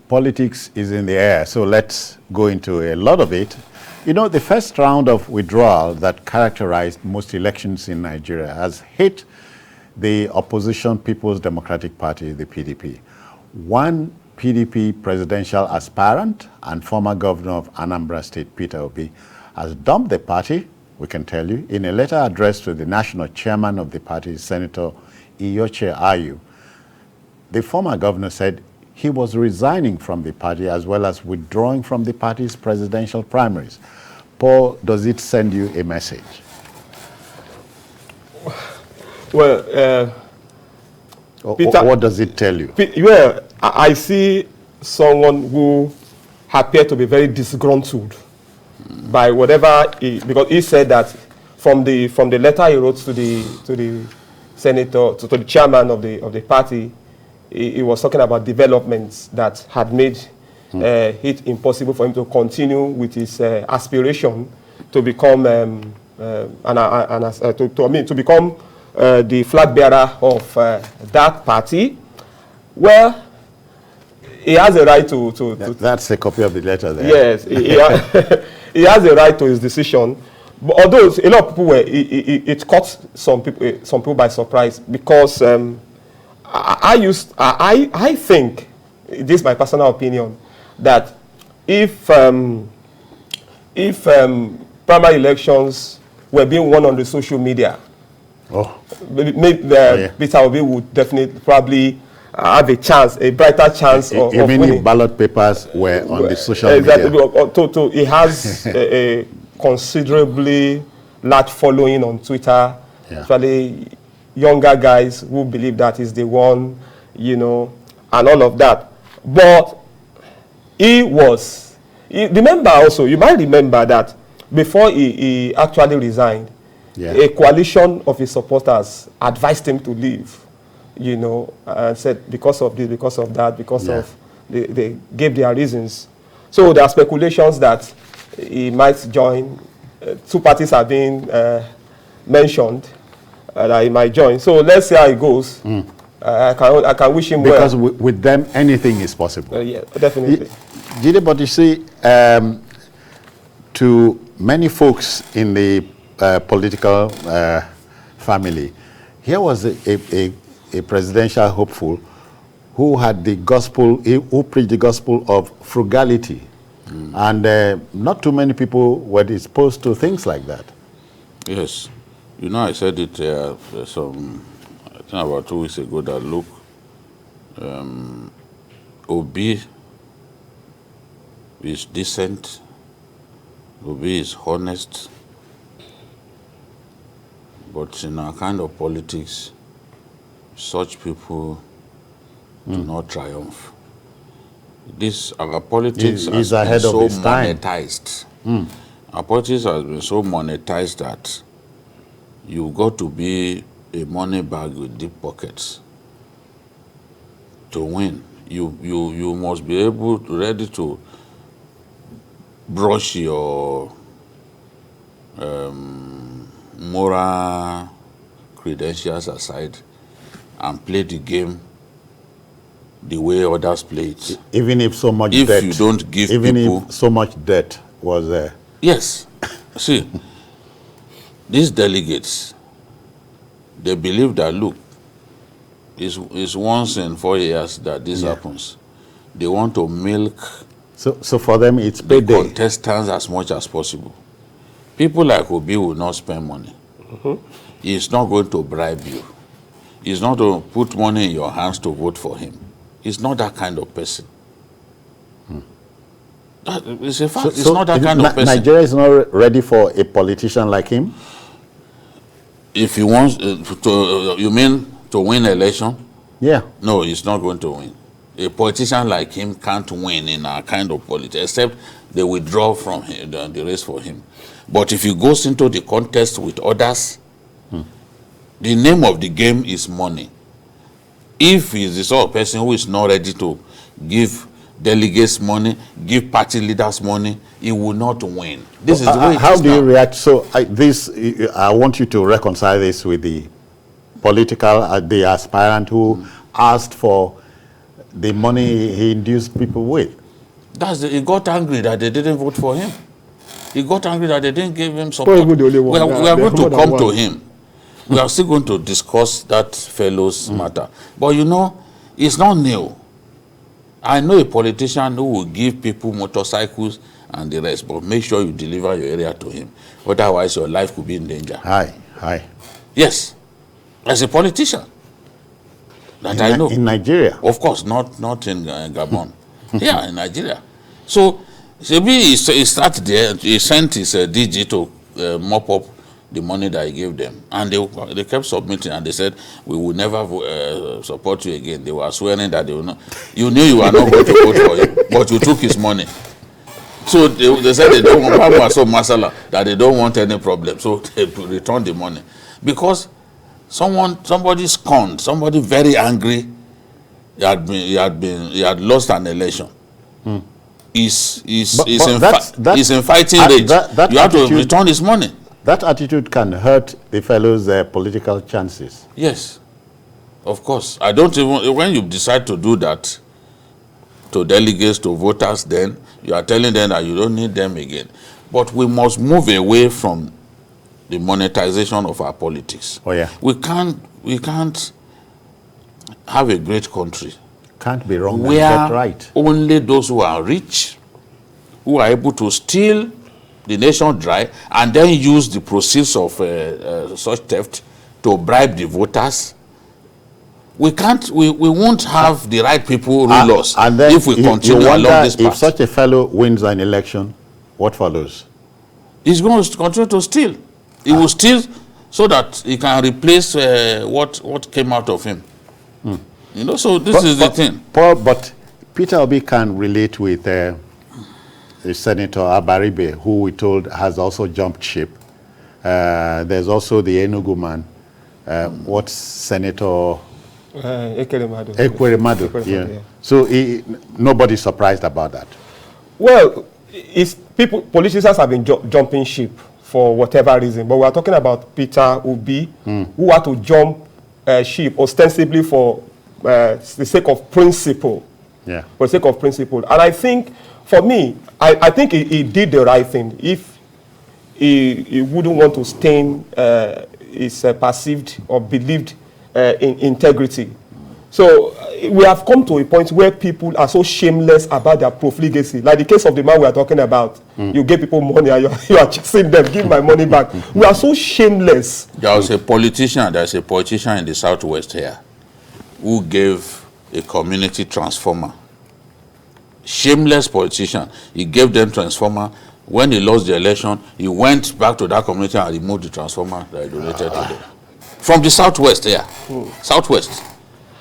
politics is in the air, so let's go into a lot of it. You know, the first round of withdrawal that characterized most elections in Nigeria has hit the opposition People's Democratic Party, the PDP. One PDP presidential aspirant and former governor of Anambra State, Peter Obi, has dumped the party, we can tell you, in a letter addressed to the national chairman of the party, Senator Iyorchia Ayu. The former governor said he was resigning from the party as well as withdrawing from the party's presidential primaries. Paul, does it send you a message? Well, Peter, what does it tell you? Well, I see someone who appeared to be very disgruntled by whatever because he said that from the letter he wrote to the senator, to the chairman of the party, he was talking about developments that had made it impossible for him to continue with his aspiration to become to become the flag bearer of that party. Well, he has a right to that's a copy of the letter there. Yes, he has a right to his decision. But although a lot of people were, it caught some people by surprise, because I think, this is my personal opinion, that if primary elections were being won on the social media, Peter Obi would definitely probably have a chance, a brighter chance of winning. Ballot papers were on the social media. He has a considerably large following on Twitter, especially younger guys who believe that he's the one, you know, and all of that. But remember also, you might remember that before he actually resigned, a coalition of his supporters advised him to leave, you know, and said because of this, because of that, because of, they gave their reasons. So there are speculations that he might join. Two parties have been mentioned that he might join. So let's see how it goes. I can wish him well. Because with them, anything is possible. Yeah, definitely. But you see, to many folks in the political family, here was a presidential hopeful who had the gospel, who preached the gospel of frugality. And not too many people were disposed to things like that. Yes. You know, I said it I think about 2 weeks ago, that look, Obi is decent, Obi is honest, but in our kind of politics, such people do not triumph. Our politics has been so monetized. Our politics has been so monetized that you got to be a money bag with deep pockets to win. You must be ready to brush your moral credentials aside and play the game the way others play it. Even if so much debt. If you don't give even people... if so much debt was there. Yes. See, these delegates, they believe that, look, it's once in 4 years that this happens. They want to milk so for them it's the payday. Contestants as much as possible. People like Obi will not spend money. He's not going to bribe you. He's not going to put money in your hands to vote for him. He's not that kind of person. It's a fact. It's not that kind of person. Nigeria is not ready for a politician like him? If he wants you mean to win election? Yeah. No, he's not going to win. A politician like him can't win in our kind of politics, except they withdraw from the race for him. But if he goes into the contest with others, the name of the game is money. If he's the sort of person who is not ready to give delegates money, give party leaders money, he will not win. This is the way it how is do now. you react? So I want you to reconcile this with the political, the aspirant who asked for the money he induced people with. He got angry that they didn't vote for him. He got angry that they didn't give him support. We are going to come to him. We are still going to discuss that fellow's matter. But you know, it's not new. I know a politician who will give people motorcycles and the rest, but make sure you deliver your area to him. Otherwise, your life could be in danger. Hi. Yes. As a politician. That I know. In Nigeria? Of course, not in Gabon. Yeah, in Nigeria. So, he started there. He sent his DG to mop up the money that he gave them. And they kept submitting, and they said, we will never support you again. They were swearing that they will not. You knew you were not going to vote for him, but you took his money. So they said they don't want so masala that they don't want any problem. So they return the money. Because somebody scorned, somebody very angry, he had lost an election. He's in fighting rage. You have to return his money. That attitude can hurt the fellow's political chances. Yes, of course. I don't even, when you decide to do that to delegates, to voters, then you are telling them that you don't need them again. But we must move away from the monetization of our politics. Oh yeah. We can't have a great country. Can't be wrong. Where get right. Only those who are rich, who are able to steal the nation dry and then use the proceeds of such theft to bribe the voters. We won't have the right people rule us if we continue along this path. If such a fellow wins an election, what follows? He's going to continue to steal. He will steal so that he can replace what came out of him. You know, so this is the thing. But Peter Obi can relate with Senator Abaribe, who we told has also jumped ship. There's also the Enugu man. What's Senator Ekweremadu? Yeah. So nobody's surprised about that. Well, politicians have been jumping ship for whatever reason, but we are talking about Peter Obi, who had to jump ship ostensibly for the sake of principle. Yeah. For the sake of principle. And I think, for me, I think he did the right thing. If he wouldn't want to stain his perceived or believed integrity. So we have come to a point where people are so shameless about their profligacy. Like the case of the man we are talking about. You give people money and you are chasing them, give my money back. We are so shameless. There's a politician in the Southwest here who gave a community transformer. Shameless politician. He gave them transformer. When he lost the election, he went back to that community and removed the transformer that he donated to them. From the Southwest here. Southwest.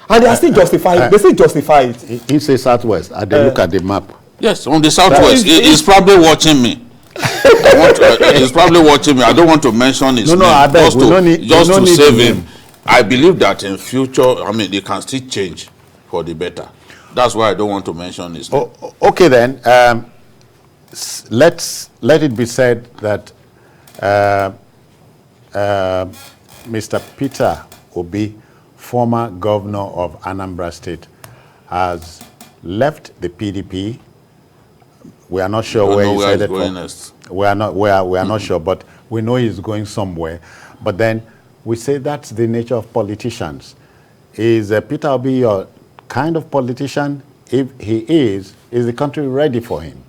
And they are still justified. They still justify it. He says Southwest. And they look at the map. Yes, on the Southwest. He's probably watching me. He's probably watching me. I don't want to mention his name. I beg. Just to save him. I believe that in future, they can still change for the better. That's why I don't want to mention his name. Okay then. Let it be said that Mr. Peter Obi, former governor of Anambra State, has left the PDP. We are not sure where he's headed for. We are not sure, but we know he's going somewhere. But then we say that's the nature of politicians. Is Peter Obi your kind of politician? If he is the country ready for him?